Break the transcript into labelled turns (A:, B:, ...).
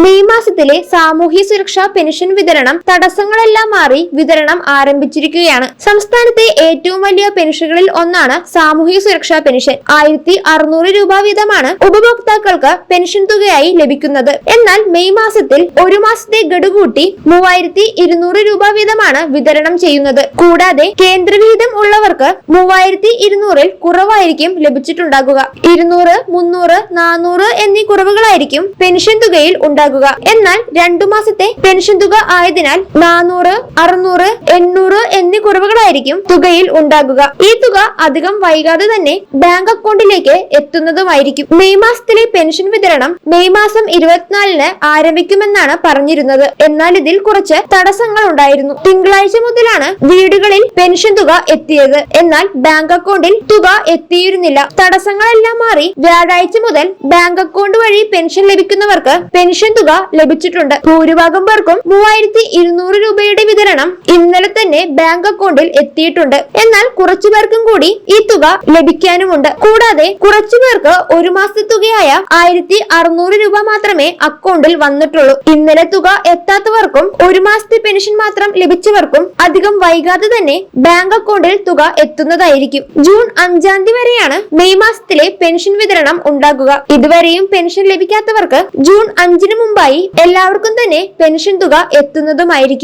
A: May മാസത്തിലെ സാമൂഹ്യ സുരക്ഷാ പെൻഷൻ വിതരണം തടസ്സങ്ങളെല്ലാം മാറി വിതരണം ആരംഭിച്ചിരിക്കുകയാണ്. സംസ്ഥാനത്തെ ഏറ്റവും വലിയ പെൻഷനുകളിൽ ഒന്നാണ് സാമൂഹ്യ സുരക്ഷാ പെൻഷൻ. 1600 രൂപ വീതമാണ് ഉപഭോക്താക്കൾക്ക് പെൻഷൻ തുകയായി ലഭിക്കുന്നത്. എന്നാൽ മെയ് മാസത്തിൽ ഒരു മാസത്തെ ഗഡു കൂട്ടി 3200 രൂപ വീതമാണ് വിതരണം ചെയ്യുന്നത്. കൂടാതെ കേന്ദ്രവിഹിതം ഉള്ളവർക്ക് 3200-ൽ കുറവായിരിക്കും ലഭിച്ചിട്ടുണ്ടാകുക. 200, 300, 400 എന്നീ കുറവുകളായിരിക്കും പെൻഷൻ തുകയിൽ ഉണ്ടാകുക. എന്നാൽ 2 മാസത്തെ പെൻഷൻ തുക ആയതിനാൽ 400, 600, 800 എന്നീ കുറവുകളായിരിക്കും തുകയിൽ ഉണ്ടാകുക. ഈ തുക അധികം വൈകാതെ തന്നെ ബാങ്ക് അക്കൗണ്ടിലേക്ക് എത്തുന്നതുമായിരിക്കും. മെയ് മാസത്തിലെ പെൻഷൻ വിതരണം മെയ് മാസം 24-ന് ആരംഭിക്കുമെന്നാണ് പറഞ്ഞിരുന്നത്. എന്നാൽ ഇതിൽ കുറച്ച് തടസ്സങ്ങൾ ഉണ്ടായിരുന്നു. തിങ്കളാഴ്ച മുതലാണ് വീടുകളിൽ പെൻഷൻ തുക എത്തിയത്. എന്നാൽ ബാങ്ക് അക്കൗണ്ടിൽ തുക എത്തിയിരുന്നില്ല. തടസ്സങ്ങളെല്ലാം മാറി വ്യാഴാഴ്ച മുതൽ ബാങ്ക് അക്കൗണ്ട് വഴി പെൻഷൻ ലഭിക്കുന്നവർക്ക് പെൻഷൻ തുക ലഭിച്ചിട്ടുണ്ട്. ഭൂരിഭാഗം പേർക്കും 3200 രൂപയുടെ വിതരണം ഇന്നലെ തന്നെ ബാങ്ക് അക്കൗണ്ടിൽ എത്തിയിട്ടുണ്ട്. എന്നാൽ കുറച്ചു പേർക്കും കൂടി ഈ തുക ലഭിക്കാനുമുണ്ട്. കൂടാതെ കുറച്ചു പേർക്ക് ഒരു മാസത്തെ തുകയായ 1600 രൂപ മാത്രമേ അക്കൗണ്ടിൽ വന്നിട്ടുള്ളൂ. ഇന്നലെ തുക എത്താത്തവർക്കും ഒരു മാസത്തെ പെൻഷൻ മാത്രം ലഭിച്ചവർക്കും അധികം വൈകാതെ തന്നെ ബാങ്ക് അക്കൗണ്ടിൽ തുക എത്തുന്നതായിരിക്കും. ജൂൺ 5-ാം തീയതി വരെയാണ് മെയ് മാസത്തിലെ പെൻഷൻ വിതരണം ഉണ്ടാകുക. ഇതുവരെയും പെൻഷൻ ലഭിക്കാത്തവർക്ക് ജൂൺ 5-ന് മുമ്പായി എല്ലാവർക്കും തന്നെ പെൻഷൻ തുക എത്തുന്നതുമായിരിക്കും.